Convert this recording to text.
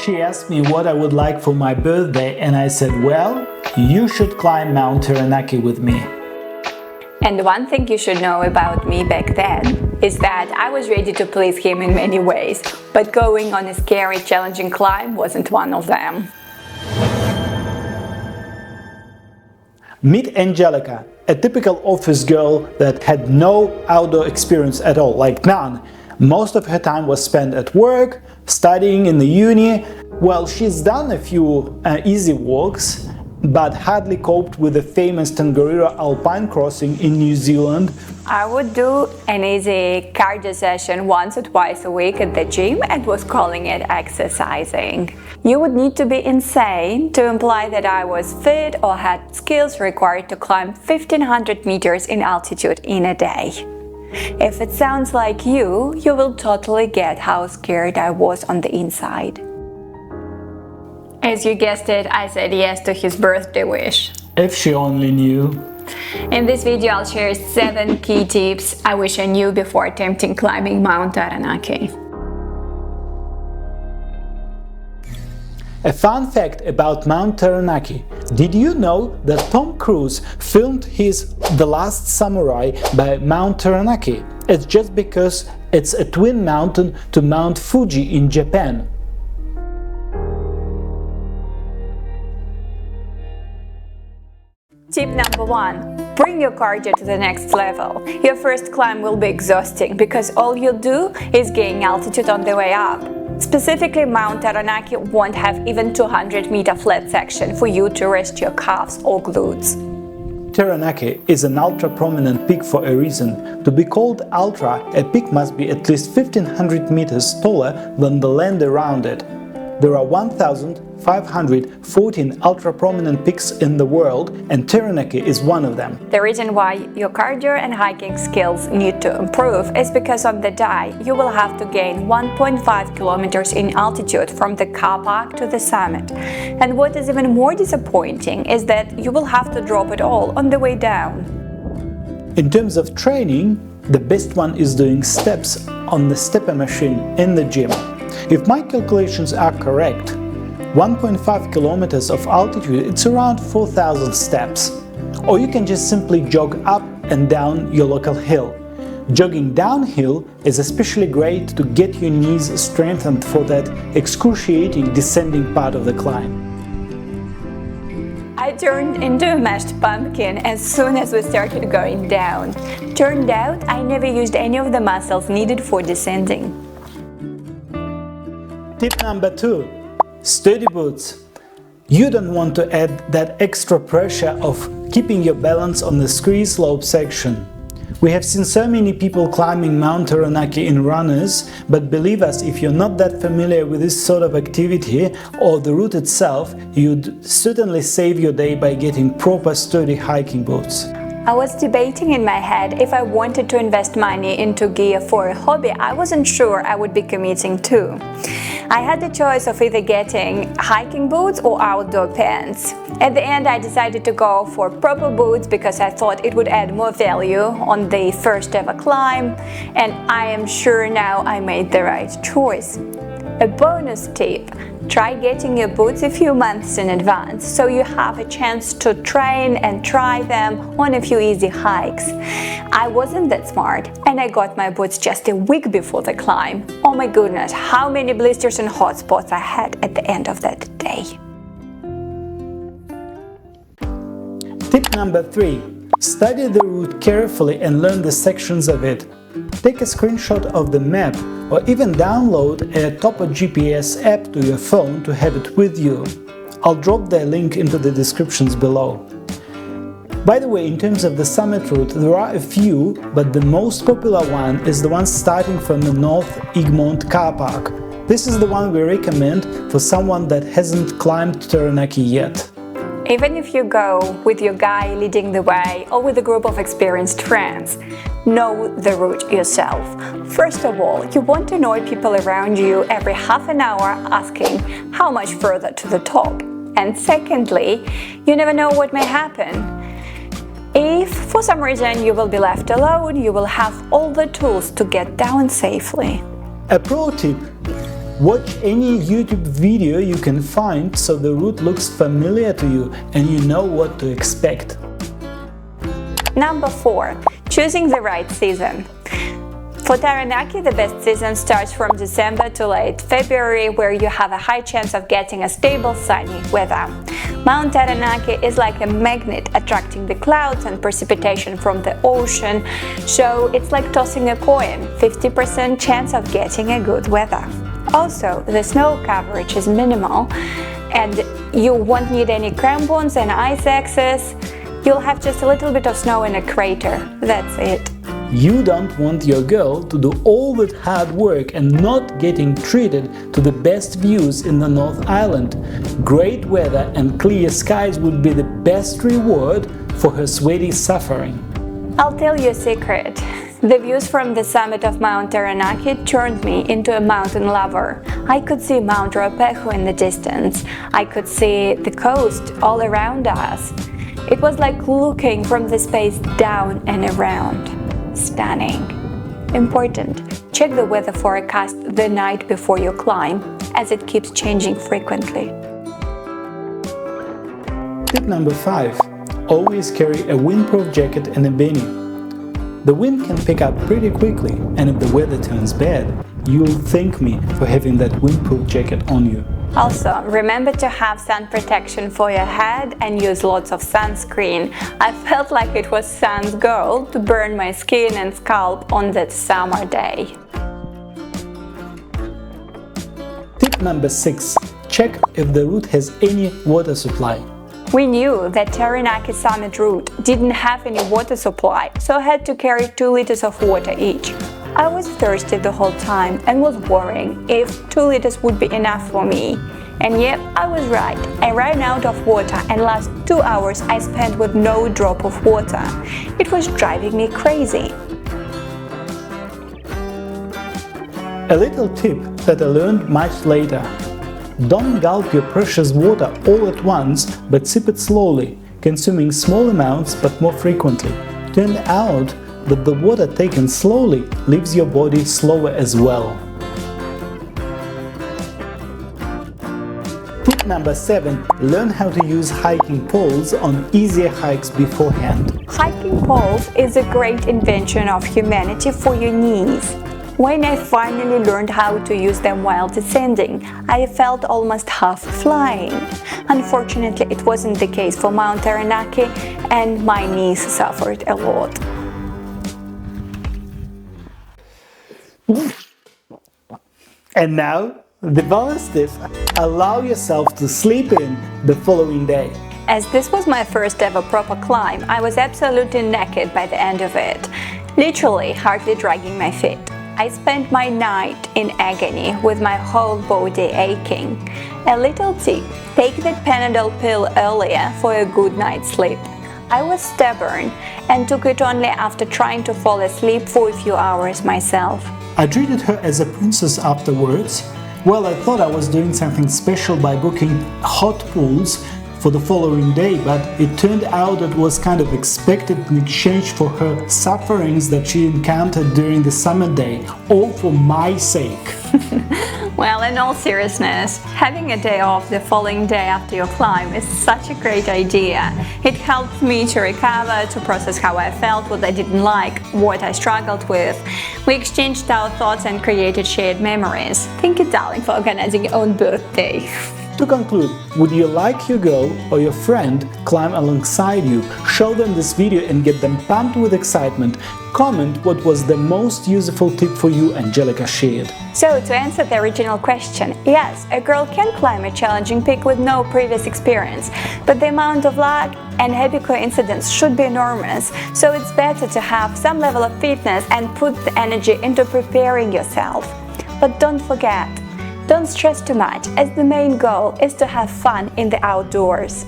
She asked me what I would like for my birthday, and I said, well, you should climb Mt Taranaki with me. And one thing you should know about me back then is that I was ready to please him in many ways, but going on a scary, challenging climb wasn't one of them. Meet Angelica, a typical office girl that had no outdoor experience at all, like none. Most of her time was spent at work, studying in the uni. Well, she's done a few easy walks, but hardly coped with the famous Tongariro Alpine crossing in New Zealand. I would do an easy cardio session once or twice a week at the gym and was calling it exercising. You would need to be insane to imply that I was fit or had skills required to climb 1500 meters in altitude in a day. If it sounds like you will totally get how scared I was on the inside. As you guessed it, I said yes to his birthday wish. If she only knew. In this video, I'll share 7 key tips I wish I knew before attempting climbing Mt Taranaki. A fun fact about Mt Taranaki. Did you know that Tom Cruise filmed his The Last Samurai by Mt Taranaki? It's just because it's a twin mountain to Mount Fuji in Japan. Tip number 1. Bring your cardio to the next level. Your first climb will be exhausting because all you'll do is gain altitude on the way up. Specifically, Mt Taranaki won't have even 200-meter flat section for you to rest your calves or glutes. Taranaki is an ultra-prominent peak for a reason. To be called ultra, a peak must be at least 1500 meters taller than the land around it. There are 1,514 ultra-prominent peaks in the world, and Taranaki is one of them. The reason why your cardio and hiking skills need to improve is because on the day you will have to gain 1.5 kilometers in altitude from the car park to the summit. And what is even more disappointing is that you will have to drop it all on the way down. In terms of training, the best one is doing steps on the stepper machine in the gym. If my calculations are correct, 1.5 kilometers of altitude, it's around 4,000 steps. Or you can just simply jog up and down your local hill. Jogging downhill is especially great to get your knees strengthened for that excruciating descending part of the climb. I turned into a mashed pumpkin as soon as we started going down. Turned out I never used any of the muscles needed for descending. Tip number 2. Sturdy boots. You don't want to add that extra pressure of keeping your balance on the ski slope section. We have seen so many people climbing Mt Taranaki in runners, but believe us, if you're not that familiar with this sort of activity or the route itself, you'd certainly save your day by getting proper sturdy hiking boots. I was debating in my head if I wanted to invest money into gear for a hobby I wasn't sure I would be committing to. I had the choice of either getting hiking boots or outdoor pants. At the end, I decided to go for proper boots because I thought it would add more value on the first ever climb, and I am sure now I made the right choice. A bonus tip: try getting your boots a few months in advance so you have a chance to train and try them on a few easy hikes. I wasn't that smart and I got my boots just a week before the climb. Oh my goodness, how many blisters and hot spots I had at the end of that day. Tip number 3. Study the route carefully and learn the sections of it. Take a screenshot of the map or even download a Topo GPS app to your phone to have it with you. I'll drop the link into the descriptions below. By the way, in terms of the summit route, there are a few, but the most popular one is the one starting from the North Egmont car park. This is the one we recommend for someone that hasn't climbed Taranaki yet. Even if you go with your guy leading the way or with a group of experienced friends, know the route yourself. First of all, you won't annoy people around you every half an hour asking how much further to the top. And secondly, you never know what may happen. If for some reason you will be left alone, you will have all the tools to get down safely. A pro tip: Watch any YouTube video you can find so the route looks familiar to you and you know what to expect. Number 4. Choosing the right season. For Taranaki, the best season starts from December to late February, where you have a high chance of getting a stable sunny weather. Mt Taranaki is like a magnet, attracting the clouds and precipitation from the ocean, so it's like tossing a coin, 50% chance of getting a good weather. Also, the snow coverage is minimal and you won't need any crampons and ice axes. You'll have just a little bit of snow in a crater, that's it. You don't want your girl to do all that hard work and not getting treated to the best views in the North Island. Great weather and clear skies would be the best reward for her sweaty suffering. I'll tell you a secret. The views from the summit of Mt Taranaki turned me into a mountain lover. I could see Mount Ruapehu in the distance. I could see the coast all around us. It was like looking from the space down and around. Stunning. Important. Check the weather forecast the night before you climb, as it keeps changing frequently. Tip number 5. Always carry a windproof jacket and a beanie. The wind can pick up pretty quickly, and if the weather turns bad, you'll thank me for having that windproof jacket on you. Also, remember to have sun protection for your head and use lots of sunscreen. I felt like it was sun's goal to burn my skin and scalp on that summer day. Tip number 6. Check if the route has any water supply. We knew that Taranaki summit route didn't have any water supply, so I had to carry 2 liters of water each. I was thirsty the whole time and was worrying if 2 liters would be enough for me. And yep, I was right. I ran out of water and last 2 hours I spent with no drop of water. It was driving me crazy. A little tip that I learned much later. Don't gulp your precious water all at once, but sip it slowly, consuming small amounts but more frequently. Turned out that the water taken slowly leaves your body slower as well. Tip number 7. Learn how to use hiking poles on easier hikes beforehand. Hiking poles is a great invention of humanity for your knees. When I finally learned how to use them while descending, I felt almost half flying. Unfortunately, it wasn't the case for Mt Taranaki, and my knees suffered a lot. And now, the bonus tip. Allow yourself to sleep in the following day. As this was my first ever proper climb, I was absolutely naked by the end of it, literally hardly dragging my feet. I spent my night in agony with my whole body aching. A little tip: take that Panadol pill earlier for a good night's sleep. I was stubborn and took it only after trying to fall asleep for a few hours myself. I treated her as a princess afterwards. Well, I thought I was doing something special by booking hot pools for the following day, but it turned out it was kind of expected in exchange for her sufferings that she encountered during the summer day, all for my sake. Well, in all seriousness, having a day off the following day after your climb is such a great idea. It helped me to recover, to process how I felt, what I didn't like, what I struggled with. We exchanged our thoughts and created shared memories. Thank you, darling, for organizing your own birthday. To conclude, would you like your girl or your friend climb alongside you? Show them this video and get them pumped with excitement. Comment what was the most useful tip for you Angelica shared. So, to answer the original question, yes, a girl can climb a challenging peak with no previous experience, but the amount of luck and happy coincidence should be enormous, so it's better to have some level of fitness and put the energy into preparing yourself. But don't forget, don't stress too much, as the main goal is to have fun in the outdoors.